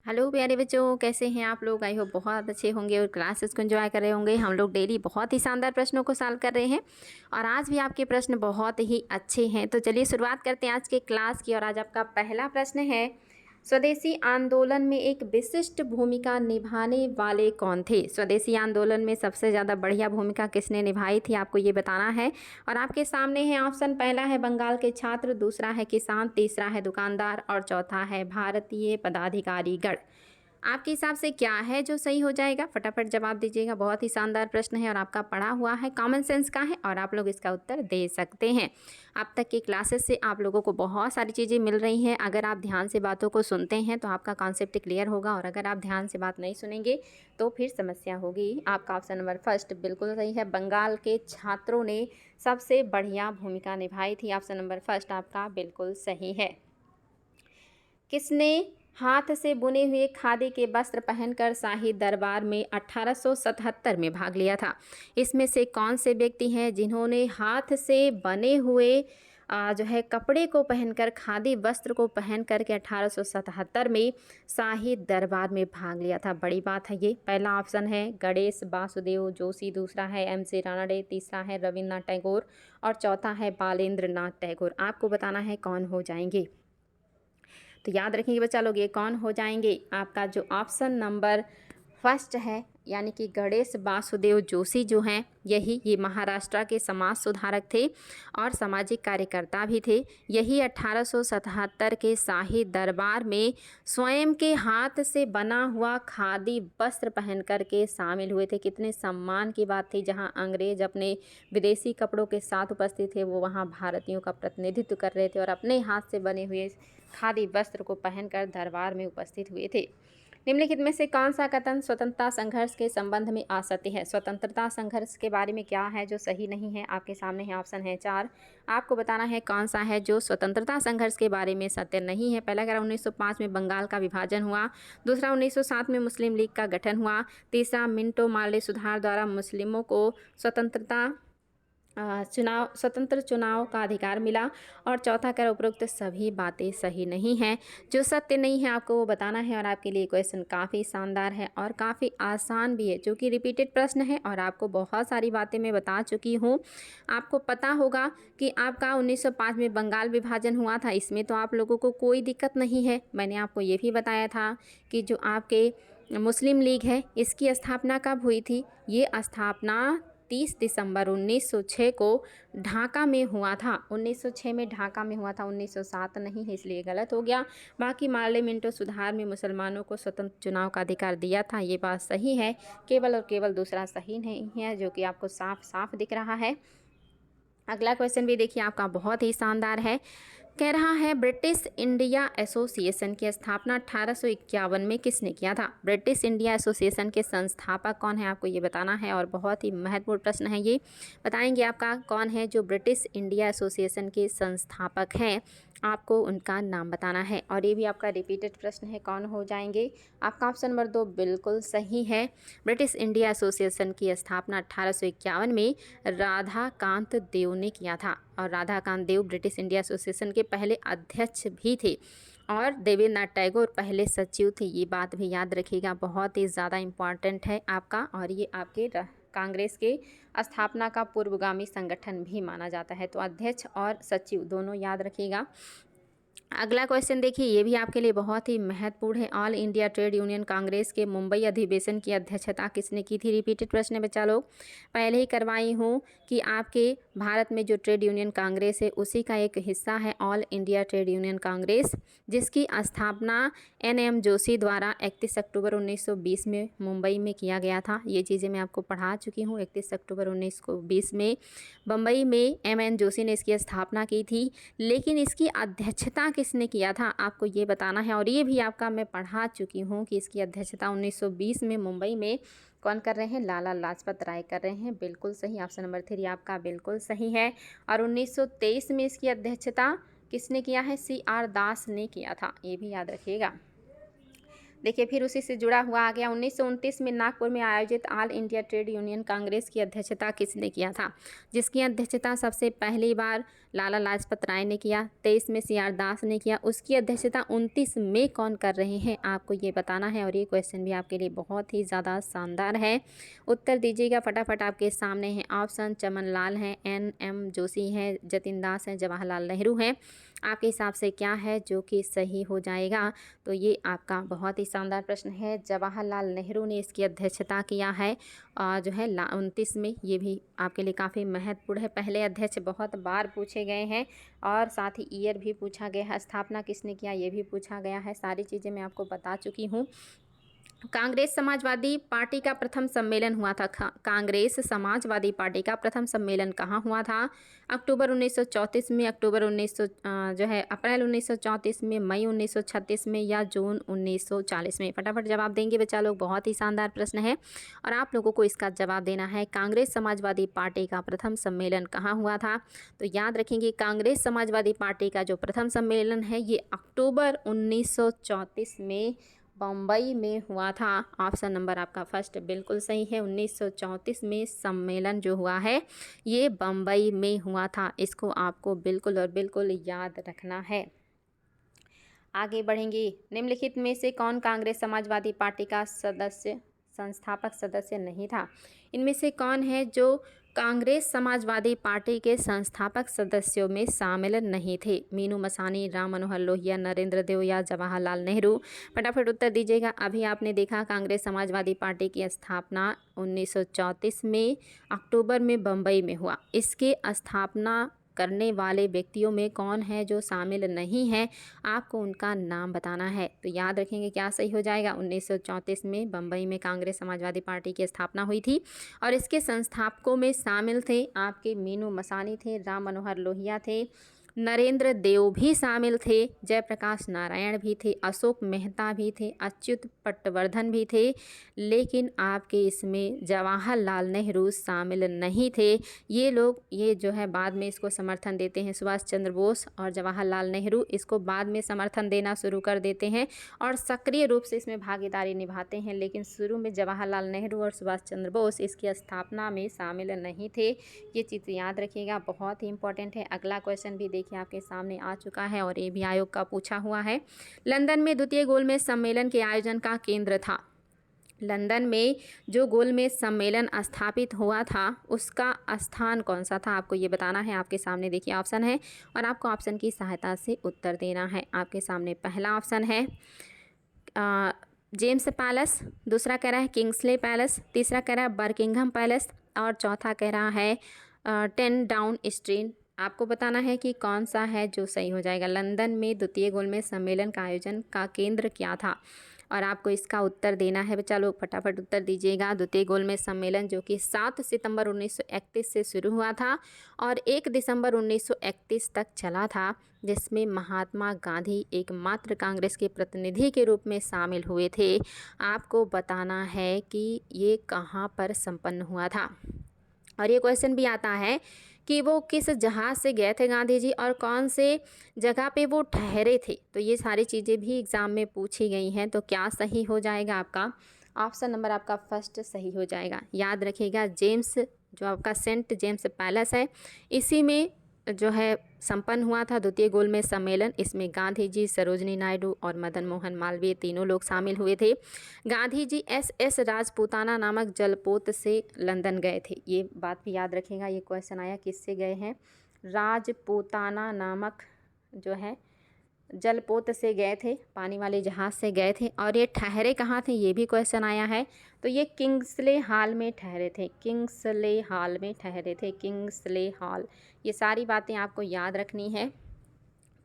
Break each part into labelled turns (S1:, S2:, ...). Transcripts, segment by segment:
S1: Hello प्यारे बच्चों, कैसे हैं आप लोग। आई होप बहुत अच्छे होंगे और क्लासेस को एंजॉय कर रहे होंगे। हम लोग डेली बहुत ही शानदार प्रश्नों को सॉल्व कर रहे हैं और आज भी आपके प्रश्न बहुत ही अच्छे हैं। तो चलिए शुरुआत करते हैं आज के क्लास की। और आज आपका पहला प्रश्न है, स्वदेशी आंदोलन में एक विशिष्ट भूमिका निभाने वाले कौन थे। स्वदेशी आंदोलन में सबसे ज़्यादा बढ़िया भूमिका किसने निभाई थी, आपको ये बताना है। और आपके सामने है ऑप्शन, पहला है बंगाल के छात्र, दूसरा है किसान, तीसरा है दुकानदार और चौथा है भारतीय पदाधिकारीगण। आपके हिसाब से क्या है जो सही हो जाएगा, फटाफट जवाब दीजिएगा। बहुत ही शानदार प्रश्न है और आपका पढ़ा हुआ है, कॉमन सेंस का है और आप लोग इसका उत्तर दे सकते हैं। अब तक की क्लासेस से आप लोगों को बहुत सारी चीज़ें मिल रही हैं। अगर आप ध्यान से बातों को सुनते हैं तो आपका कॉन्सेप्ट क्लियर होगा और अगर आप ध्यान से बात नहीं सुनेंगे तो फिर समस्या होगी। आपका ऑप्शन नंबर फर्स्ट बिल्कुल सही है, बंगाल के छात्रों ने सबसे बढ़िया भूमिका निभाई थी। ऑप्शन नंबर फर्स्ट आपका बिल्कुल सही है। किसने हाथ से बुने हुए खादी के वस्त्र पहनकर शाही दरबार में 1877 में भाग लिया था। इसमें से कौन से व्यक्ति हैं जिन्होंने हाथ से बने हुए जो है कपड़े को पहनकर, खादी वस्त्र को पहन कर के 1877 में शाही दरबार में भाग लिया था। बड़ी बात है ये। पहला ऑप्शन है गणेश वासुदेव जोशी, दूसरा है MC रानडे, तीसरा है रविन्द्रनाथ टैगोर और चौथा है बालेंद्र नाथ टैगोर। आपको बताना है कौन हो जाएंगे। तो याद रखेंगे बच्चा लोग, ये कौन हो जाएंगे। आपका जो ऑप्शन नंबर फर्स्ट है यानी कि गणेश वासुदेव जोशी जो हैं, ये महाराष्ट्र के समाज सुधारक थे और सामाजिक कार्यकर्ता भी थे। यही 1877 के शाही दरबार में स्वयं के हाथ से बना हुआ खादी वस्त्र पहन कर के शामिल हुए थे। कितने सम्मान की बात थी। जहां अंग्रेज अपने विदेशी कपड़ों के साथ उपस्थित थे, वो वहां भारतीयों का प्रतिनिधित्व कर रहे थे और अपने हाथ से बने हुए खादी वस्त्र को पहनकर दरबार में उपस्थित हुए थे। निम्नलिखित में से कौन सा कथन स्वतंत्रता संघर्ष के संबंध में असत्य है। स्वतंत्रता संघर्ष के बारे में क्या है जो सही नहीं है। आपके सामने है ऑप्शन है 4। आपको बताना है कौन सा है जो स्वतंत्रता संघर्ष के बारे में सत्य नहीं है। पहला कह 1905 में बंगाल का विभाजन हुआ, दूसरा 1907 में मुस्लिम लीग का गठन हुआ, तीसरा मिंटो मार्ले सुधार द्वारा मुस्लिमों को स्वतंत्र चुनाव का अधिकार मिला और चौथा कर उपरोक्त सभी बातें सही नहीं हैं। जो सत्य नहीं है आपको वो बताना है। और आपके लिए क्वेश्चन काफ़ी शानदार है और काफ़ी आसान भी है, जो कि रिपीटेड प्रश्न है और आपको बहुत सारी बातें मैं बता चुकी हूँ। आपको पता होगा कि आपका 1905 में बंगाल विभाजन हुआ था, इसमें तो आप लोगों को कोई दिक्कत नहीं है। मैंने आपको ये भी बताया था कि जो आपके मुस्लिम लीग है इसकी स्थापना कब हुई थी। ये स्थापना 30 दिसंबर 1906 को ढाका में हुआ था। 1906 में ढाका में हुआ था, 1907 नहीं है, इसलिए गलत हो गया। बाकी मार्ले मिंटो सुधार में मुसलमानों को स्वतंत्र चुनाव का अधिकार दिया था, ये बात सही है। केवल और केवल दूसरा सही नहीं है, जो कि आपको साफ साफ दिख रहा है। अगला क्वेश्चन भी देखिए आपका बहुत ही शानदार है। कह रहा है ब्रिटिश इंडिया एसोसिएशन की स्थापना 1851 में किसने किया था। ब्रिटिश इंडिया एसोसिएशन के संस्थापक कौन है, आपको ये बताना है और बहुत ही महत्वपूर्ण प्रश्न है ये। बताएंगे आपका कौन है जो ब्रिटिश इंडिया एसोसिएशन के संस्थापक हैं, आपको उनका नाम बताना है। और ये भी आपका रिपीटेड प्रश्न है, कौन हो जाएंगे। आपका ऑप्शन नंबर 2 बिल्कुल सही है। ब्रिटिश इंडिया एसोसिएशन की स्थापना 1851 में राधाकांत देव ने किया था और राधाकांत देव ब्रिटिश इंडिया एसोसिएशन के पहले अध्यक्ष भी थे और देवेंद्रनाथ टैगोर पहले सचिव थे। ये बात भी याद रखिएगा, बहुत ही ज़्यादा इम्पॉर्टेंट है आपका। और ये आपके कांग्रेस के स्थापना का पूर्वगामी संगठन भी माना जाता है। तो अध्यक्ष और सचिव दोनों याद रखिएगा। अगला क्वेश्चन देखिए, ये भी आपके लिए बहुत ही महत्वपूर्ण है। All India trade union Congress के मुंबई अधिवेशन की अध्यक्षता किसने की थी। रिपीटेड प्रश्न है बच्चा लोग, पहले ही करवाई हूँ कि आपके भारत में जो ट्रेड यूनियन कांग्रेस है उसी का एक हिस्सा है all India trade union Congress, जिसकी स्थापना NM जोशी द्वारा 31 अक्टूबर 1920 में मुंबई में किया गया था। ये चीज़ें मैं आपको पढ़ा चुकी हूँ। 31 अक्टूबर 1920 में बम्बई में MN जोशी ने इसकी स्थापना की थी, लेकिन इसकी अध्यक्षता किसने किया था आपको ये बताना है। और ये भी आपका मैं पढ़ा चुकी हूँ कि इसकी अध्यक्षता 1920 में मुंबई में कौन कर रहे हैं, लाला लाजपत राय कर रहे हैं। बिल्कुल सही, ऑप्शन नंबर 3 आपका बिल्कुल सही है। और 1923 में इसकी अध्यक्षता किसने किया है, CR दास ने किया था, ये भी याद रखिएगा। देखिए फिर उसी से जुड़ा हुआ आ गया 1929 में नागपुर में आयोजित all India trade union Congress की अध्यक्षता किसने किया था, जिसकी अध्यक्षता सबसे पहली बार लाला लाजपत राय ने किया। 23 में सी आर दास ने किया। उसकी अध्यक्षता 29 में कौन कर रहे हैं, आपको ये बताना है। और ये क्वेश्चन भी आपके लिए बहुत ही ज़्यादा शानदार है। उत्तर दीजिएगा फटाफट, आपके सामने है ऑप्शन। चमन लाल हैं, एन एम जोशी हैं, जतिन दास हैं, जवाहरलाल नेहरू हैं। आपके हिसाब से क्या है जो कि सही हो जाएगा? तो ये आपका बहुत ही शानदार प्रश्न है। जवाहरलाल नेहरू ने इसकी अध्यक्षता किया है जो है 29 में। ये भी आपके लिए काफ़ी महत्वपूर्ण है। पहले अध्यक्ष बहुत बार पूछे गए हैं और साथ ही ईयर भी पूछा गया है। स्थापना किसने किया ये भी पूछा गया है। सारी चीज़ें मैं आपको बता चुकी हूँ। कांग्रेस समाजवादी पार्टी का प्रथम सम्मेलन हुआ था। कांग्रेस समाजवादी पार्टी का प्रथम सम्मेलन कहाँ हुआ था? अक्टूबर 1934 में, अक्टूबर 1900 जो है अप्रैल 1934 में, मई 1936 में या जून 1940 में? फटाफट जवाब देंगे बच्चा लोग। बहुत ही शानदार प्रश्न है और आप लोगों को इसका जवाब देना है। कांग्रेस समाजवादी पार्टी का प्रथम सम्मेलन कहाँ हुआ था? तो याद रखेंगे कांग्रेस समाजवादी पार्टी का जो प्रथम सम्मेलन है ये अक्टूबर 1934 में बम्बई में हुआ था। ऑप्शन नंबर आपका फर्स्ट बिल्कुल सही है। 1934 में सम्मेलन जो हुआ है ये बम्बई में हुआ था। इसको आपको बिल्कुल और बिल्कुल याद रखना है। आगे बढ़ेंगे। निम्नलिखित में से कौन कांग्रेस समाजवादी पार्टी का संस्थापक सदस्य नहीं था? इनमें से कौन है जो कांग्रेस समाजवादी पार्टी के संस्थापक सदस्यों में शामिल नहीं थे? मीनू मसानी, राम मनोहर लोहिया, नरेंद्र देव या जवाहरलाल नेहरू? फटाफट उत्तर दीजिएगा। अभी आपने देखा कांग्रेस समाजवादी पार्टी की स्थापना 1934 में अक्टूबर में बम्बई में हुआ। इसके स्थापना करने वाले व्यक्तियों में कौन है जो शामिल नहीं है, आपको उनका नाम बताना है। तो याद रखेंगे क्या सही हो जाएगा? 1934 में बम्बई में कांग्रेस समाजवादी पार्टी की स्थापना हुई थी और इसके संस्थापकों में शामिल थे आपके मीनू मसानी थे, राम मनोहर लोहिया थे, नरेंद्र देव भी शामिल थे, जयप्रकाश नारायण भी थे, अशोक मेहता भी थे, अच्युत पटवर्धन भी थे, लेकिन आपके इसमें जवाहरलाल नेहरू शामिल नहीं थे। ये लोग ये जो है बाद में इसको समर्थन देते हैं। सुभाष चंद्र बोस और जवाहरलाल नेहरू इसको बाद में समर्थन देना शुरू कर देते हैं और सक्रिय रूप से इसमें भागीदारी निभाते हैं, लेकिन शुरू में जवाहरलाल नेहरू और सुभाष चंद्र बोस इसकी स्थापना में शामिल नहीं थे। ये चीज़ याद रखिएगा, बहुत ही इंपॉर्टेंट है। अगला क्वेश्चन भी देखिए आपके सामने आ चुका है और ये भी आयोग का पूछा हुआ है। लंदन में द्वितीय गोलमेज सम्मेलन के आयोजन का केंद्र था। लंदन में जो गोलमेज सम्मेलन स्थापित हुआ था उसका स्थान कौन सा था, आपको ये बताना है। आपके सामने देखिए ऑप्शन है और आपको ऑप्शन की सहायता से उत्तर देना है। आपके सामने पहला ऑप्शन है जेम्स पैलेस, दूसरा कह रहा है किंग्सले पैलेस, तीसरा कह रहा है बर्किंघम पैलेस और चौथा कह रहा है 10 डाउन स्ट्रीट। आपको बताना है कि कौन सा है जो सही हो जाएगा। लंदन में द्वितीय गोलमेज सम्मेलन का आयोजन का केंद्र क्या था और आपको इसका उत्तर देना है। बच्चा लोग फटाफट उत्तर दीजिएगा। द्वितीय गोलमेज सम्मेलन जो कि 7 सितंबर 1931 से शुरू हुआ था और 1 दिसंबर 1931 तक चला था, जिसमें महात्मा गांधी एकमात्र कांग्रेस के प्रतिनिधि के रूप में शामिल हुए थे। आपको बताना है कि ये कहाँ पर संपन्न हुआ था। और ये क्वेश्चन भी आता है कि वो किस जहाज़ से गए थे गांधी जी और कौन से जगह पे वो ठहरे थे। तो ये सारी चीज़ें भी एग्ज़ाम में पूछी गई हैं। तो क्या सही हो जाएगा आपका? ऑप्शन नंबर आपका फर्स्ट सही हो जाएगा। याद रखिएगा जेम्स जो आपका सेंट जेम्स पैलेस है इसी में जो है संपन्न हुआ था द्वितीय गोलमेज सम्मेलन। इसमें गांधी जी, सरोजनी नायडू और मदन मोहन मालवीय तीनों लोग शामिल हुए थे। गांधी जी एस राजपूताना नामक जलपोत से लंदन गए थे। ये बात भी याद रखेगा। ये क्वेश्चन आया किससे गए हैं? राजपूताना नामक जो है जलपोत से गए थे, पानी वाले जहाज़ से गए थे। और ये ठहरे कहाँ थे ये भी क्वेश्चन आया है। तो ये किंग्सले हॉल में ठहरे थे, किंग्सले हॉल में ठहरे थे, किंग्सले हॉल। ये सारी बातें आपको याद रखनी है।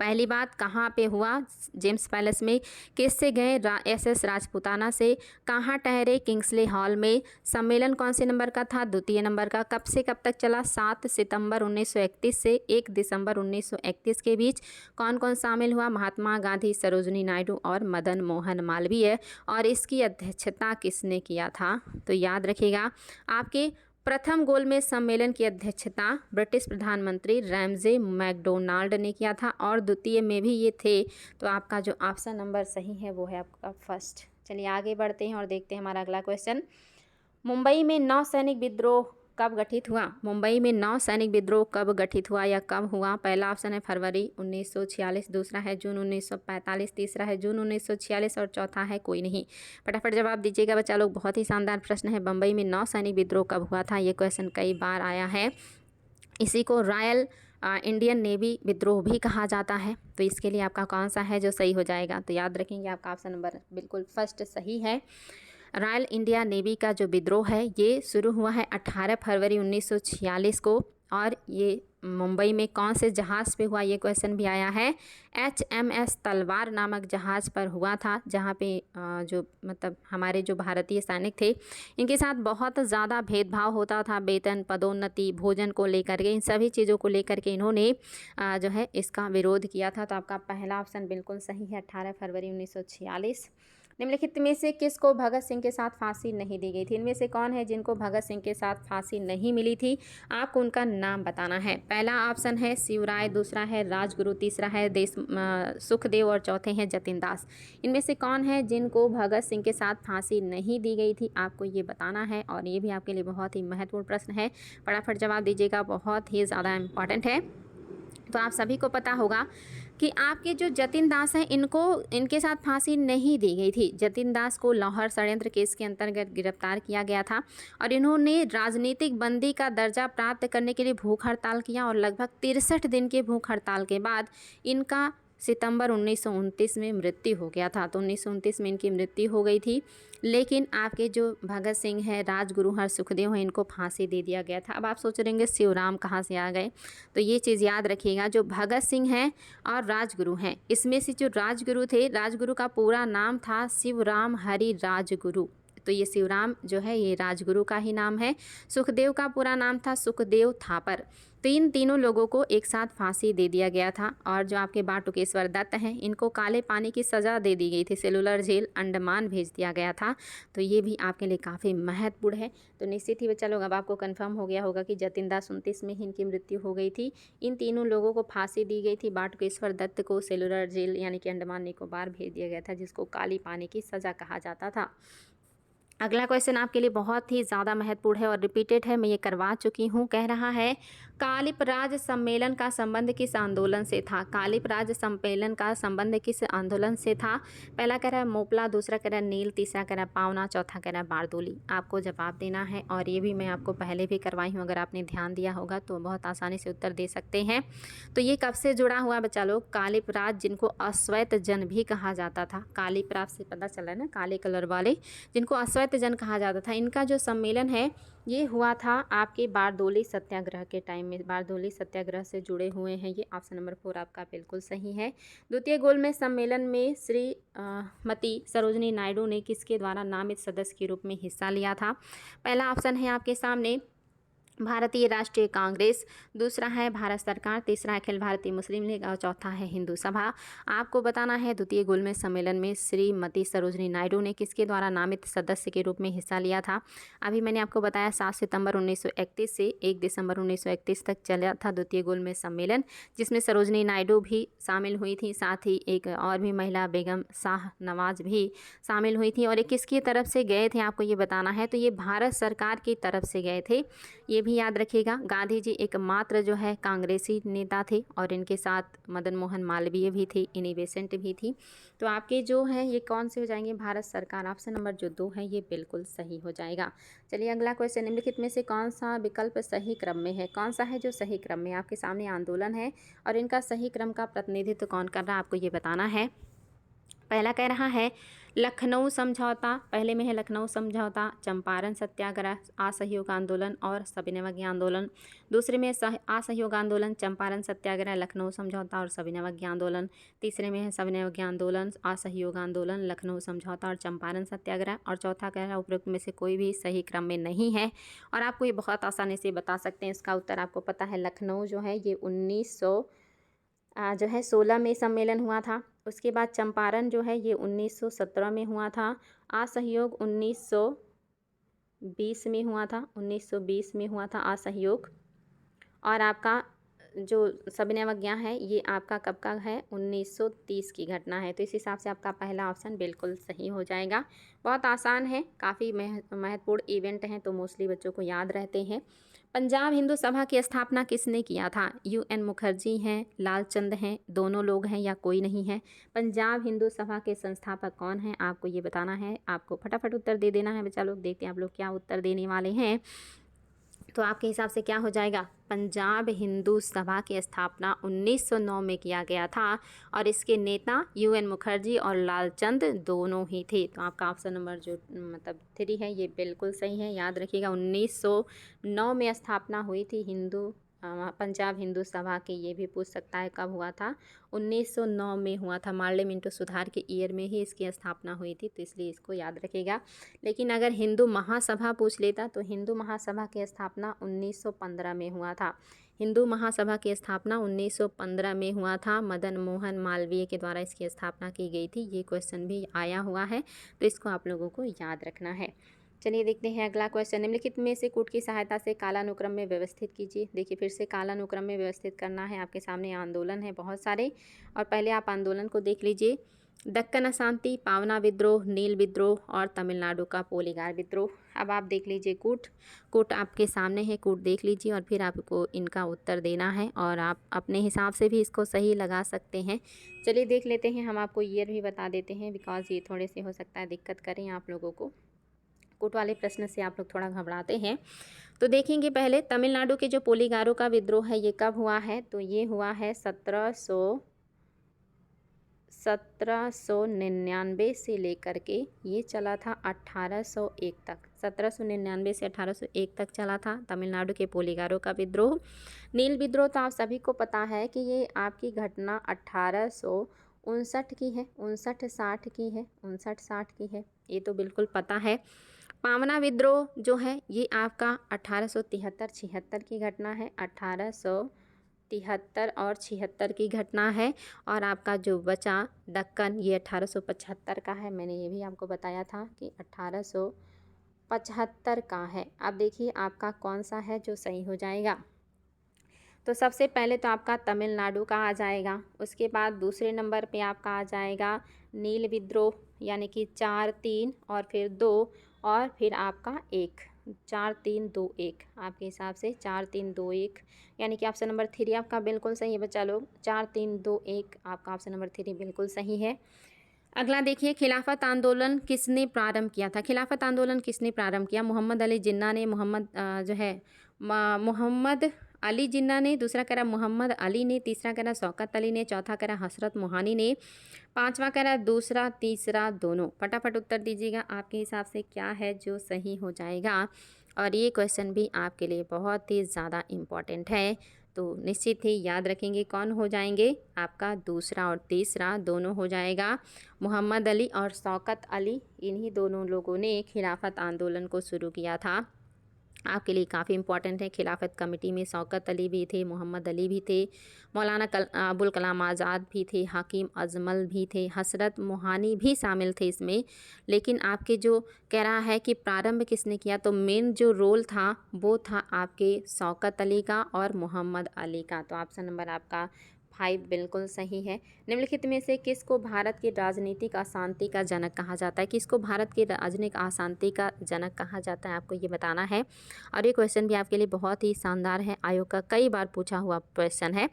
S1: पहली बात कहाँ पे हुआ? जेम्स पैलेस में। किससे गए? एस राजपूताना से। कहाँ ठहरे? किंग्सले हॉल में। सम्मेलन कौन से नंबर का था? द्वितीय नंबर का। कब से कब तक चला? 7 सितंबर 1931 से 1 दिसंबर 1931 के बीच। कौन कौन शामिल हुआ? महात्मा गांधी, सरोजनी नायडू और मदन मोहन मालवीय। और इसकी अध्यक्षता किसने किया था? तो याद रखिएगा आपके प्रथम गोलमेज सम्मेलन की अध्यक्षता ब्रिटिश प्रधानमंत्री रैमजे मैकडोनाल्ड ने किया था और द्वितीय में भी ये थे। तो आपका जो ऑप्शन नंबर सही है वो है आपका फर्स्ट। चलिए आगे बढ़ते हैं और देखते हैं हमारा अगला क्वेश्चन। मुंबई में नौसैनिक विद्रोह कब गठित हुआ? मुंबई में नौसैनिक विद्रोह कब गठित हुआ या कब हुआ? पहला ऑप्शन है फरवरी 1946, दूसरा है जून 1945, तीसरा है जून 1946 और चौथा है कोई नहीं। फटाफट जवाब दीजिएगा बच्चा लोग। बहुत ही शानदार प्रश्न है। मुंबई में नौसैनिक विद्रोह कब हुआ था? ये क्वेश्चन कई बार आया है। इसी को रॉयल इंडियन नेवी विद्रोह भी कहा जाता है। तो इसके लिए आपका कौन सा है जो सही हो जाएगा? तो याद रखेंगे आपका ऑप्शन नंबर बिल्कुल फर्स्ट सही है। रॉयल इंडिया नेवी का जो विद्रोह है ये शुरू हुआ है 18 फरवरी 1946 को। और ये मुंबई में कौन से जहाज़ पे हुआ? ये क्वेश्चन भी आया है। HMS तलवार नामक जहाज़ पर हुआ था, जहाँ पे जो मतलब हमारे जो भारतीय सैनिक थे इनके साथ बहुत ज़्यादा भेदभाव होता था, वेतन, पदोन्नति, भोजन को लेकर के, इन सभी चीज़ों को लेकर के इन्होंने जो है इसका विरोध किया था। तो आपका पहला ऑप्शन बिल्कुल सही है, 18 फरवरी 1946। निम्नलिखित में से किसको भगत सिंह के साथ फांसी नहीं दी गई थी? इनमें से कौन है जिनको भगत सिंह के साथ फांसी नहीं मिली थी? आपको उनका नाम बताना है। पहला ऑप्शन है शिवराय, दूसरा है राजगुरु, तीसरा है सुखदेव और चौथे हैं जतिन दास। इनमें से कौन है जिनको भगत सिंह के साथ फांसी नहीं दी गई थी? आपको ये बताना है और ये भी आपके लिए बहुत ही महत्वपूर्ण प्रश्न है। फटाफट जवाब दीजिएगा, बहुत ही ज़्यादा इम्पॉर्टेंट है। तो आप सभी को पता होगा कि आपके जो जतिन दास हैं इनके साथ फांसी नहीं दी गई थी। जतिन दास को लाहौर षड्यंत्र केस के अंतर्गत गिरफ्तार किया गया था और इन्होंने राजनीतिक बंदी का दर्जा प्राप्त करने के लिए भूख हड़ताल किया और लगभग 63 दिन के भूख हड़ताल के बाद इनका सितंबर 1929 में मृत्यु हो गया था। तो 1929 में इनकी मृत्यु हो गई थी। लेकिन आपके जो भगत सिंह हैं, राजगुरु और सुखदेव हैं, इनको फांसी दे दिया गया था। अब आप सोच रहेंगे शिवराम कहाँ से आ गए? तो ये चीज़ याद रखिएगा, जो भगत सिंह हैं और राजगुरु हैं, इसमें से जो राजगुरु थे, राजगुरु का पूरा नाम था शिवराम हरि राजगुरु। तो ये शिवराम जो है ये राजगुरु का ही नाम है। सुखदेव का पूरा नाम था सुखदेव थापर। तो इन तीनों लोगों को एक साथ फांसी दे दिया गया था। और जो आपके बाटुकेश्वर दत्त हैं, इनको काले पानी की सज़ा दे दी गई थी, सेलुलर जेल अंडमान भेज दिया गया था। तो ये भी आपके लिए काफ़ी महत्वपूर्ण है। तो निश्चित ही बच्चा लोग अब आपको कंफर्म हो गया होगा कि जतिन दास 29 में ही इनकी मृत्यु हो गई थी। इन तीनों लोगों को फांसी दी गई थी। बाटुकेश्वर दत्त को सेलुलर जेल यानी कि अंडमान निकोबार भेज दिया गया था, जिसको काली पानी की सज़ा कहा जाता था। अगला क्वेश्चन आपके लिए बहुत ही ज़्यादा महत्वपूर्ण है और रिपीटेड है, मैं ये करवा चुकी हूँ। कह रहा है कालिप राज सम्मेलन का संबंध किस आंदोलन से था? कालिप राज सम्मेलन का संबंध किस आंदोलन से था? पहला कह रहा है मोपला, दूसरा कह रहा है नील, तीसरा कह रहा है पावना, चौथा कह रहा है बारदोली। आपको जवाब देना है और ये भी मैं आपको पहले भी करवाई हूँ, अगर आपने ध्यान दिया होगा तो बहुत आसानी से उत्तर दे सकते हैं। तो ये कब से जुड़ा हुआ बच्चा लोग? कालिप राज, जिनको अश्वेत जन भी कहा जाता था। कालिप राज से पता चला है ना, काले कलर वाले, जिनको अश्वेत जन कहा जाता था। इनका जो सम्मेलन है ये हुआ था आपके बारदोली सत्याग्रह के टाइम में। बारदोली सत्याग्रह से जुड़े हुए हैं ये। ऑप्शन नंबर 4 आपका बिल्कुल सही है। द्वितीय गोलमेज सम्मेलन में श्रीमती सरोजिनी नायडू ने किसके द्वारा नामित सदस्य के रूप में हिस्सा लिया था? पहला ऑप्शन है आपके सामने भारतीय राष्ट्रीय कांग्रेस, दूसरा है भारत सरकार, तीसरा अखिल भारतीय मुस्लिम लीग और चौथा है हिंदू सभा। आपको बताना है द्वितीय गोलमेज सम्मेलन में श्रीमती सरोजिनी नायडू ने किसके द्वारा नामित सदस्य के रूप में हिस्सा लिया था? अभी मैंने आपको बताया 7 सितंबर 1931 से 1 दिसंबर 1931 तक चला था द्वितीय गोलमेज सम्मेलन, जिसमें सरोजिनी नायडू भी शामिल हुई थी, साथ ही एक और भी महिला बेगम शाह नवाज भी शामिल हुई थी। और ये किसकी तरफ से गए थे आपको ये बताना है। तो ये भारत सरकार की तरफ से गए थे, ये भी याद रखिएगा। गांधी जी एकमात्र जो है कांग्रेसी नेता थे और इनके साथ मदन मोहन मालवीय भी थे, एनी बेसेंट भी थी। तो आपके जो है ये कौन से हो जाएंगे? भारत सरकार। ऑप्शन नंबर जो 2 है ये बिल्कुल सही हो जाएगा। चलिए अगला क्वेश्चन, निम्नलिखित में से कौन सा विकल्प सही क्रम में है? कौन सा है जो सही क्रम में? आपके सामने आंदोलन है और इनका सही क्रम का प्रतिनिधित्व कौन कर रहा है, आपको ये बताना है। पहला कह रहा है लखनऊ समझौता, पहले में है लखनऊ समझौता, चंपारण सत्याग्रह, असहयोग आंदोलन और सविनय आंदोलन। दूसरे में असहयोग आंदोलन, चंपारण सत्याग्रह, लखनऊ समझौता और सविनय आंदोलन। तीसरे में है सविनय आंदोलन, असहयोग आंदोलन, लखनऊ समझौता और चंपारण सत्याग्रह। और चौथा कह रहा है उपरोक्त में से कोई भी सही क्रम में नहीं है। और आपको ये बहुत आसानी से बता सकते हैं, इसका उत्तर आपको पता है। लखनऊ जो है ये 1916 में सम्मेलन हुआ था। उसके बाद चंपारण जो है ये 1917 में हुआ था। असहयोग 1920 में हुआ था, 1920 में हुआ था असहयोग। और आपका जो सविनय अवज्ञा है ये आपका कब का है, 1930 की घटना है। तो इस हिसाब से आपका पहला ऑप्शन बिल्कुल सही हो जाएगा। बहुत आसान है, काफ़ी महत्वपूर्ण इवेंट हैं तो मोस्टली बच्चों को याद रहते हैं। पंजाब हिंदू सभा की स्थापना किसने किया था? UN मुखर्जी हैं, लालचंद हैं, दोनों लोग हैं या कोई नहीं है? पंजाब हिंदू सभा के संस्थापक कौन हैं, आपको ये बताना है। आपको फटाफट उत्तर दे देना है बच्चा लोग। देखते हैं आप लोग क्या उत्तर देने वाले हैं। तो आपके हिसाब से क्या हो जाएगा? पंजाब हिंदू सभा की स्थापना 1909 में किया गया था और इसके नेता UN मुखर्जी और लालचंद दोनों ही थे। तो आपका ऑप्शन नंबर जो मतलब 3 है ये बिल्कुल सही है। याद रखिएगा 1909 में स्थापना हुई थी पंजाब हिंदू सभा की। ये भी पूछ सकता है कब हुआ था, 1909 में हुआ था। पार्लियामेंट सुधार के ईयर में ही इसकी स्थापना हुई थी, तो इसलिए इसको याद रखिएगा। लेकिन अगर हिंदू महासभा पूछ लेता तो हिंदू महासभा की स्थापना 1915 में हुआ था। हिंदू महासभा की स्थापना 1915 में हुआ था। मदन मोहन मालवीय के द्वारा इसकी स्थापना की गई थी। ये क्वेश्चन भी आया हुआ है, तो इसको आप लोगों को याद रखना है। चलिए देखते हैं अगला क्वेश्चन। निम्नलिखित में से कूट की सहायता से कालानुक्रम में व्यवस्थित कीजिए। देखिए फिर से कालानुक्रम में व्यवस्थित करना है। आपके सामने आंदोलन है बहुत सारे, और पहले आप आंदोलन को देख लीजिए। दक्कन अशांति, पावना विद्रोह, नील विद्रोह और तमिलनाडु का पोलीगार विद्रोह। अब आप देख लीजिए कूट आपके सामने है। कूट देख लीजिए और फिर आपको इनका उत्तर देना है, और आप अपने हिसाब से भी इसको सही लगा सकते हैं। चलिए देख लेते हैं। हम आपको ईयर भी बता देते हैं, बिकॉज ये थोड़े से हो सकता है दिक्कत करें आप लोगों को। कूट वाले प्रश्न से आप लोग थोड़ा घबराते हैं। तो देखेंगे पहले तमिलनाडु के जो पोलीगारों का विद्रोह है ये कब हुआ है, तो ये हुआ है 1799 से लेकर के ये चला था 1801 तक। 1799 से 1801 तक चला था तमिलनाडु के पोलीगारों का विद्रोह। नील विद्रोह तो आप सभी को पता है कि ये आपकी घटना 1859 की है, 59-60 की है, 59-60 की है, ये तो बिल्कुल पता है। पावना विद्रोह जो है ये आपका 1873-76 की घटना है। 1873 और 76 की घटना है। और आपका जो बचा दक्कन ये 1875 का है। मैंने ये भी आपको बताया था कि 1875 का है। अब देखिए आपका कौन सा है जो सही हो जाएगा। तो सबसे पहले तो आपका तमिलनाडु का आ जाएगा। उसके बाद दूसरे नंबर पे आपका आ जाएगा नील विद्रोह, यानी कि 4, 3 और फिर 2 और फिर आपका 1। 4, 3, 2, 1 आपके हिसाब से 4, 3, 2, 1, यानी कि ऑप्शन नंबर 3 आपका बिल्कुल सही है बच्चा लोग। 4, 3, 2, 1 आपका ऑप्शन नंबर 3 बिल्कुल सही है। अगला देखिए, खिलाफत आंदोलन किसने प्रारंभ किया था? खिलाफत आंदोलन किसने प्रारंभ किया? मोहम्मद अली जिन्ना ने, मोहम्मद अली जिन्ना ने, दूसरा करा मोहम्मद अली ने, तीसरा करा शौकत अली ने, चौथा करा हसरत मोहानी ने, पांचवा करा दूसरा, तीसरा दोनों। फटाफट उत्तर दीजिएगा आपके हिसाब से क्या है जो सही हो जाएगा। और ये क्वेश्चन भी आपके लिए बहुत ही ज़्यादा इम्पॉर्टेंट है, तो निश्चित ही याद रखेंगे कौन हो जाएंगे। आपका दूसरा और तीसरा दोनों हो जाएगा। मोहम्मद अली और शौकत अली, इन्हीं दोनों लोगों ने खिलाफत आंदोलन को शुरू किया था। आपके लिए काफ़ी इम्पॉर्टेंट है। खिलाफत कमेटी में शौकत अली भी थे, मोहम्मद अली भी थे, मौलाना अबुल कलाम आज़ाद भी थे, हकीम अजमल भी थे, हसरत मोहानी भी शामिल थे इसमें। लेकिन आपके जो कह रहा है कि प्रारंभ किसने किया, तो मेन जो रोल था वो था आपके शौकत अली का और मोहम्मद अली का। तो ऑप्शन नंबर आपका 5 बिल्कुल सही है। निम्नलिखित में से किसको भारत की राजनीतिक अशांति का जनक कहा जाता है? किसको भारत की राजनीतिक अशांति का जनक कहा जाता है, आपको ये बताना है। और ये क्वेश्चन भी आपके लिए बहुत ही शानदार है, आयोग का कई बार पूछा हुआ क्वेश्चन है,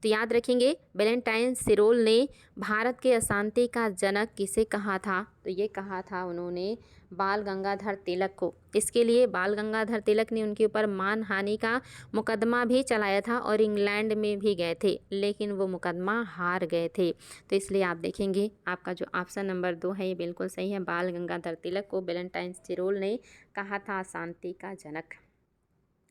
S1: तो याद रखेंगे। वैलेंटाइन सिरोल ने भारत के अशांति का जनक किसे कहा था? तो ये कहा था उन्होंने बाल गंगाधर तिलक को। इसके लिए बाल गंगाधर तिलक ने उनके ऊपर मानहानि का मुकदमा भी चलाया था और इंग्लैंड में भी गए थे, लेकिन वो मुकदमा हार गए थे। तो इसलिए आप देखेंगे आपका जो ऑप्शन नंबर 2 है ये बिल्कुल सही है। बाल गंगाधर तिलक को वैलेंटाइन सिरोल ने कहा था शांति का जनक।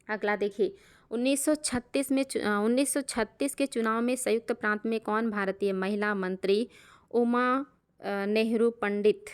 S1: अगला देखिए, 1936 के चुनाव में संयुक्त प्रांत में कौन भारतीय महिला मंत्री उमा नेहरू पंडित,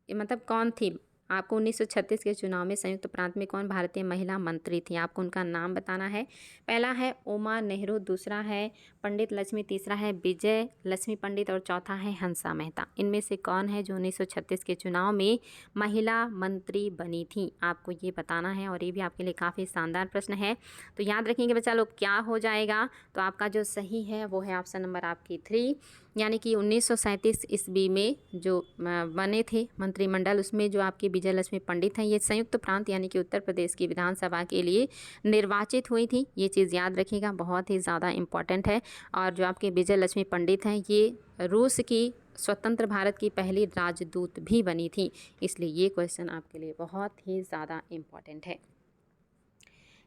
S1: मतलब कौन थी? आपको 1936 के चुनाव में संयुक्त प्रांत में कौन भारतीय महिला मंत्री थी, आपको उनका नाम बताना है। पहला है उमा नेहरू, दूसरा है पंडित लक्ष्मी, तीसरा है विजय लक्ष्मी पंडित और चौथा है हंसा मेहता। इनमें से कौन है जो 1936 के चुनाव में महिला मंत्री बनी थी, आपको ये बताना है। और ये भी आपके लिए काफ़ी शानदार प्रश्न है, तो याद रखेंगे बच्चा लोग क्या हो जाएगा। तो आपका जो सही है वो है ऑप्शन नंबर आपकी 3, यानी कि 1937 ईस्वी में जो बने थे मंत्रिमंडल, उसमें जो आपकी विजय लक्ष्मी पंडित हैं, ये संयुक्त प्रांत यानी कि उत्तर प्रदेश की विधानसभा के लिए निर्वाचित हुई थी। ये चीज़ याद रखिएगा, बहुत ही ज़्यादा इम्पॉर्टेंट है। और जो आपके विजय लक्ष्मी पंडित हैं, ये रूस की स्वतंत्र भारत की पहली राजदूत भी बनी थी, इसलिए ये क्वेश्चन आपके लिए बहुत ही ज़्यादा इम्पॉर्टेंट है।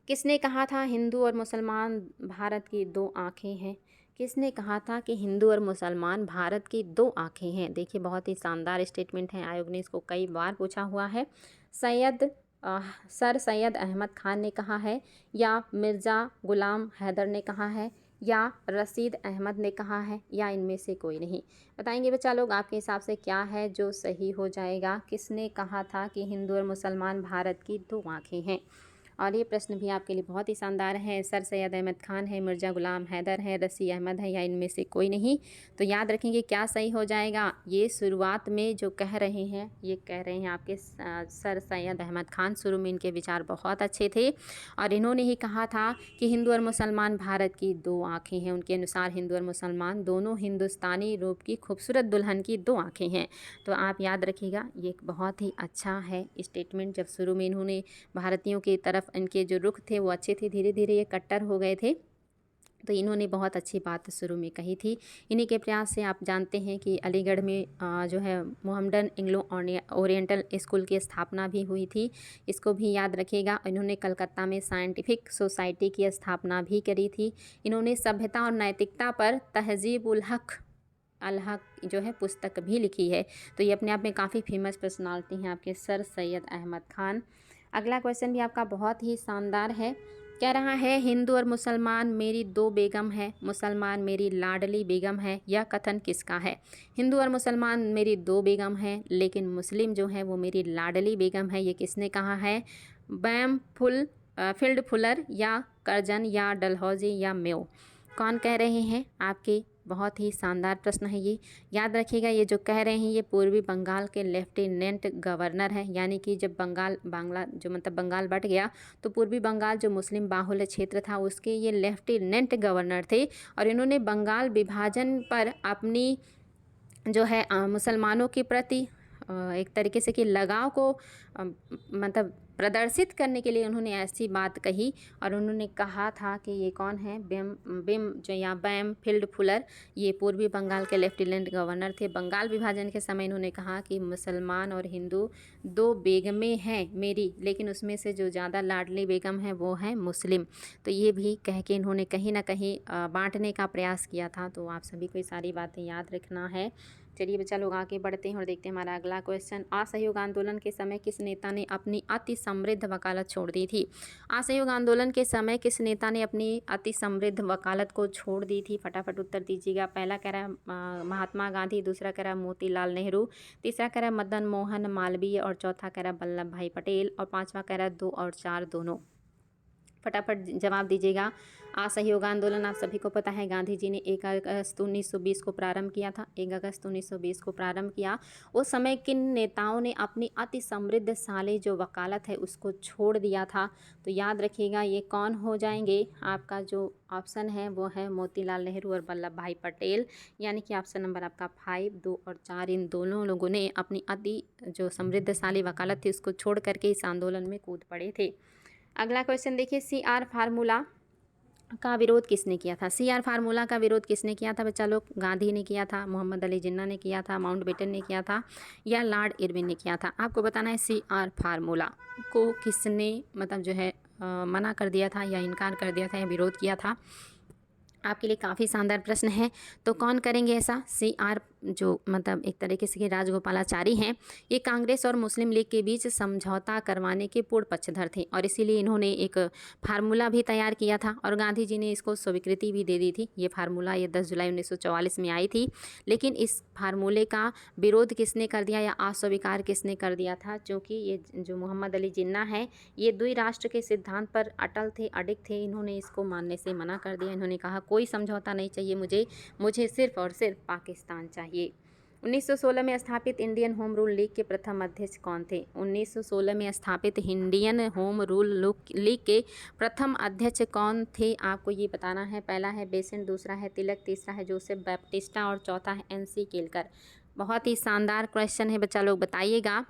S1: किसने कहा था हिंदू और मुसलमान भारत की दो आँखें हैं, किसने कहा था कि हिंदू और मुसलमान भारत की दो आँखें हैं। देखिए बहुत ही शानदार स्टेटमेंट है, आयोग ने इसको कई बार पूछा हुआ है। सर सैयद अहमद खान ने कहा है, या मिर्ज़ा गुलाम हैदर ने कहा है, या रशीद अहमद ने कहा है, या इनमें से कोई नहीं। बताएंगे बच्चा लोग आपके हिसाब से क्या है जो सही हो जाएगा। किसने कहा था कि हिंदू और मुसलमान भारत की दो आँखें हैं। और ये प्रश्न भी आपके लिए बहुत ही शानदार है। सर सैयद अहमद खान है, मिर्ज़ा गुलाम हैदर है, रसी अहमद है, या इनमें से कोई नहीं। तो याद रखेंगे क्या सही हो जाएगा। ये शुरुआत में जो कह रहे हैं, ये कह रहे हैं आपके सर सैयद अहमद खान। शुरू में इनके विचार बहुत अच्छे थे और इन्होंने ही कहा था कि हिंदू और मुसलमान भारत की दो आँखें हैं। उनके अनुसार हिंदू और मुसलमान दोनों हिंदुस्तानी रूप की खूबसूरत दुल्हन की दो आँखें हैं। तो आप याद रखिएगा, ये एक बहुत ही अच्छा है स्टेटमेंट। जब शुरू में इन्होंने भारतीयों की तरफ इनके जो रुख थे वो अच्छे थे, धीरे धीरे ये कट्टर हो गए थे, तो इन्होंने बहुत अच्छी बात शुरू में कही थी। इन्हीं के प्रयास से आप जानते हैं कि अलीगढ़ में जो है मोहम्मडन एंग्लो ओरिएंटल स्कूल की स्थापना भी हुई थी, इसको भी याद रखिएगा। इन्होंने कलकत्ता में साइंटिफिक सोसाइटी की स्थापना भी करी थी। इन्होंने सभ्यता और नैतिकता पर तहजीब उल हक जो है पुस्तक भी लिखी है। तो ये अपने आप में काफ़ी फेमस पर्सनालिटी हैं आपके सर सैयद अहमद खान। अगला क्वेश्चन भी आपका बहुत ही शानदार है, कह रहा है हिंदू और मुसलमान मेरी दो बेगम है, मुसलमान मेरी लाडली बेगम है, यह कथन किसका है। हिंदू और मुसलमान मेरी दो बेगम है, लेकिन मुस्लिम जो है वो मेरी लाडली बेगम है, ये किसने कहा है। बैम फील्ड फुलर, या कर्जन, या डलहौजी, या मेयो, कौन कह रहे हैं आपके। बहुत ही शानदार प्रश्न है ये, याद रखिएगा। ये जो कह रहे हैं ये पूर्वी बंगाल के लेफ्टिनेंट गवर्नर हैं, यानी कि जब बंगाल बट गया तो पूर्वी बंगाल जो मुस्लिम बाहुल्य क्षेत्र था उसके ये लेफ्टिनेंट गवर्नर थे। और इन्होंने बंगाल विभाजन पर अपनी जो है मुसलमानों के प्रति एक तरीके से कि लगाव को मतलब प्रदर्शित करने के लिए उन्होंने ऐसी बात कही। और उन्होंने कहा था कि ये कौन है, बैम फील्ड फुलर, ये पूर्वी बंगाल के लेफ्टिनेंट गवर्नर थे। बंगाल विभाजन के समय इन्होंने कहा कि मुसलमान और हिंदू दो बेगमें हैं मेरी, लेकिन उसमें से जो ज़्यादा लाडली बेगम है वो है मुस्लिम। तो ये भी कह के इन्होंने कहीं ना कहीं बांटने का प्रयास किया था। तो आप सभी को ये सारी बातें याद रखना है। चलिए बच्चा लोग आगे बढ़ते हैं और देखते हैं हमारा अगला क्वेश्चन। असहयोग आंदोलन के समय किस नेता ने अपनी अति समृद्ध वकालत छोड़ दी थी। असहयोग आंदोलन के समय किस नेता ने अपनी अति समृद्ध वकालत को छोड़ दी थी, फटाफट उत्तर दीजिएगा। पहला कह रहा है महात्मा गांधी, दूसरा कह रहा है मोतीलाल नेहरू, तीसरा कह रहा है मदन मोहन मालवीय, और चौथा कह रहा है वल्लभ भाई पटेल, और पाँचवा कह रहा है 2 और 4 दोनों। फटाफट जवाब दीजिएगा। असहयोग आंदोलन आप सभी को पता है गांधी जी ने 1 अगस्त 1920 को प्रारंभ किया था, 1 अगस्त 1920 को प्रारंभ किया। उस समय किन नेताओं ने अपनी अति समृद्धशाली जो वकालत है उसको छोड़ दिया था। तो याद रखिएगा ये कौन हो जाएंगे। आपका जो ऑप्शन है वो है मोतीलाल नेहरू और वल्लभ भाई पटेल, यानी कि ऑप्शन नंबर आपका 5, 2 और 4, इन दोनों लोगों ने अपनी अति जो समृद्धशाली वकालत थी उसको छोड़ करके इस आंदोलन में कूद पड़े थे। अगला क्वेश्चन देखिए, CR फार्मूला का विरोध किसने किया था। CR फार्मूला का विरोध किसने किया था बच्चा लोग। गांधी ने किया था, मोहम्मद अली जिन्ना ने किया था, माउंटबेटन ने किया था, या लॉर्ड इरविन ने किया था। आपको बताना है CR फार्मूला को किसने मतलब जो है मना कर दिया था या इनकार कर दिया था या विरोध किया था। आपके लिए काफ़ी शानदार प्रश्न है। तो कौन करेंगे ऐसा। CR जो मतलब एक तरीके से राजगोपालाचारी हैं, ये कांग्रेस और मुस्लिम लीग के बीच समझौता करवाने के पूर्ण पक्षधर थे और इसीलिए इन्होंने एक फार्मूला भी तैयार किया था और गांधी जी ने इसको स्वीकृति भी दे दी थी। ये फार्मूला ये 10 जुलाई 1944 में आई थी। लेकिन इस फार्मूले का विरोध किसने कर दिया या अस्वीकार किसने कर दिया था? क्योंकि ये जो मोहम्मद अली जिन्ना है, ये द्विराष्ट्र के सिद्धांत पर अटल थे, अडिग थे। इन्होंने इसको मानने से मना कर दिया। इन्होंने कहा कोई समझौता नहीं चाहिए मुझे सिर्फ और सिर्फ पाकिस्तान चाहिए। 1916 में स्थापित इंडियन होम रूल लीग के प्रथम अध्यक्ष कौन थे? 1916 में स्थापित इंडियन होम रूल लीग के प्रथम अध्यक्ष कौन थे? आपको ये बताना है। पहला है बेसेंट, दूसरा है तिलक, तीसरा है जोसेफ बैप्टिस्टा और चौथा है एनसी केलकर। बहुत ही शानदार क्वेश्चन है बच्चा लोग, बताइएगा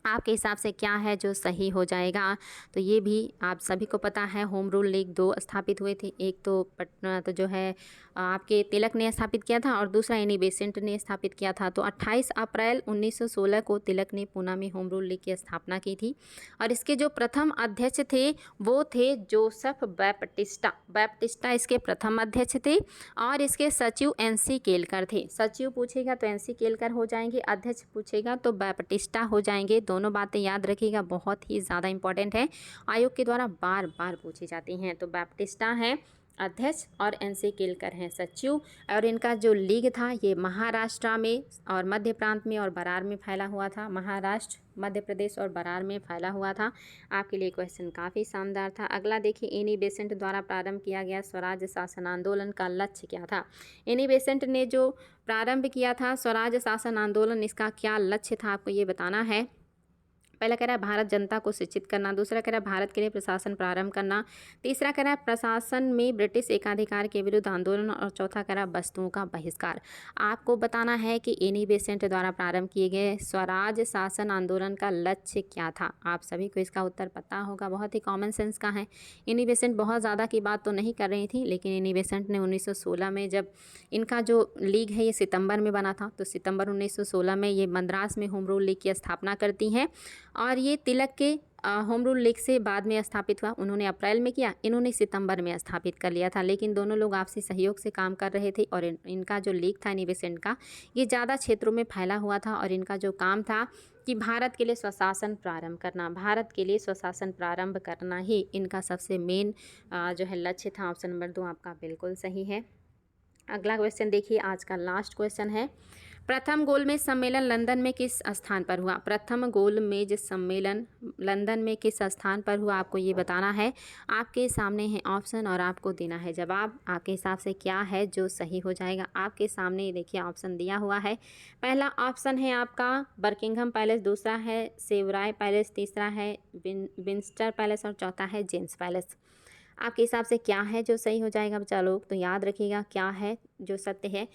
S1: आपके हिसाब से क्या है जो सही हो जाएगा। तो ये भी आप सभी को पता है, होम रूल लीग 2 स्थापित हुए थे। एक तो पटना तो जो है आपके तिलक ने स्थापित किया था और दूसरा एनी बेसेंट ने स्थापित किया था। तो 28 अप्रैल 1916 को तिलक ने पूना में होम रूल लीग की स्थापना की थी और इसके जो प्रथम अध्यक्ष थे वो थे जोसेफ बैप्टिस्टा इसके प्रथम अध्यक्ष थे और इसके सचिव एनसी केलकर थे। सचिव पूछेगा तो एनसी केलकर हो जाएंगे, अध्यक्ष पूछेगा तो बैप्टिस्टा हो जाएंगे। दोनों बातें याद रखिएगा, बहुत ही ज़्यादा इंपॉर्टेंट है, आयोग के द्वारा बार बार पूछी जाती हैं। तो बैप्टिस्टा हैं अध्यक्ष और एनसी केलकर हैं सचिव। और इनका जो लीग था ये महाराष्ट्र में और मध्य प्रांत में और बरार में फैला हुआ था। महाराष्ट्र, मध्य प्रदेश और बरार में फैला हुआ था। आपके लिए क्वेश्चन काफ़ी शानदार था। अगला देखिए, एनी बेसेंट द्वारा प्रारंभ किया गया स्वराज शासन आंदोलन का लक्ष्य क्या था? एनी बेसेंट ने जो प्रारंभ किया था स्वराज शासन आंदोलन, इसका क्या लक्ष्य था आपको ये बताना है। पहला कह रहा है भारत जनता को शिक्षित करना, दूसरा कह रहा है भारत के लिए प्रशासन प्रारंभ करना, तीसरा कह रहा है प्रशासन में ब्रिटिश एकाधिकार के विरुद्ध आंदोलन और चौथा कह रहा है वस्तुओं का बहिष्कार। आपको बताना है कि एनी बेसेंट द्वारा प्रारंभ किए गए स्वराज शासन आंदोलन का लक्ष्य क्या था। आप सभी को इसका उत्तर पता होगा, बहुत ही कॉमन सेंस का है। एनी बेसेंट बहुत ज़्यादा की बात तो नहीं कर रही थी, लेकिन एनी बेसेंट ने 1916 में, जब इनका जो लीग है ये सितंबर में बना था, तो सितंबर 1916 में ये मद्रास में होम रूल लीग की स्थापना करती हैं और ये तिलक के होम रूल लीग से बाद में स्थापित हुआ। उन्होंने अप्रैल में किया, इन्होंने सितंबर में स्थापित कर लिया था, लेकिन दोनों लोग आपसी सहयोग से काम कर रहे थे। और इनका जो लीग था एनी बेसेंट का, ये ज़्यादा क्षेत्रों में फैला हुआ था और इनका जो काम था कि भारत के लिए स्वशासन प्रारंभ करना, भारत के लिए स्वशासन प्रारंभ करना ही इनका सबसे मेन जो है लक्ष्य था। ऑप्शन नंबर 2 आपका बिल्कुल सही है। अगला क्वेश्चन देखिए, आज का लास्ट क्वेश्चन है, प्रथम गोलमेज सम्मेलन लंदन में किस स्थान पर हुआ? प्रथम गोलमेज सम्मेलन लंदन में किस स्थान पर हुआ, आपको ये बताना है। आपके सामने है ऑप्शन और आपको देना है जवाब। आपके हिसाब से क्या है जो सही हो जाएगा? आपके सामने देखिए ऑप्शन दिया हुआ है। पहला ऑप्शन है आपका बर्किंघम पैलेस, दूसरा है सेवराय पैलेस, तीसरा है विंस्टर पैलेस और चौथा है जेम्स पैलेस। आपके हिसाब से क्या है जो सही हो जाएगा बच्चा लोग? तो याद रखिएगा क्या है जो सत्य है।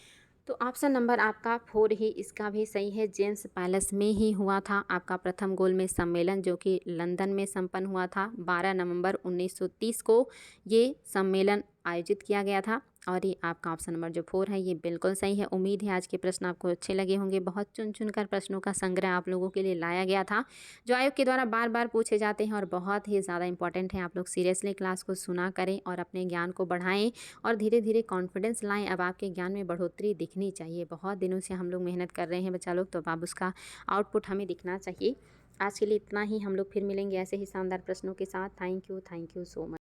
S1: तो ऑप्शन नंबर आपका 4 ही इसका भी सही है। जेम्स पैलेस में ही हुआ था आपका प्रथम गोलमेज सम्मेलन, जो कि लंदन में संपन्न हुआ था। 12 नवंबर 1930 को ये सम्मेलन आयोजित किया गया था और ये आपका ऑप्शन नंबर जो 4 है ये बिल्कुल सही है। उम्मीद है आज के प्रश्न आपको अच्छे लगे होंगे। बहुत चुन चुनकर प्रश्नों का संग्रह आप लोगों के लिए लाया गया था, जो आयोग के द्वारा बार बार पूछे जाते हैं और बहुत ही ज़्यादा इंपॉर्टेंट है। आप लोग सीरियसली क्लास को सुना करें और अपने ज्ञान को बढ़ाएं और धीरे धीरे कॉन्फिडेंस लाएं। अब आपके ज्ञान में बढ़ोतरी दिखनी चाहिए। बहुत दिनों से हम लोग मेहनत कर रहे हैं बच्चा लोग, तो अब उसका आउटपुट हमें दिखना चाहिए। आज के लिए इतना ही, हम लोग फिर मिलेंगे ऐसे ही शानदार प्रश्नों के साथ। Thank you so much.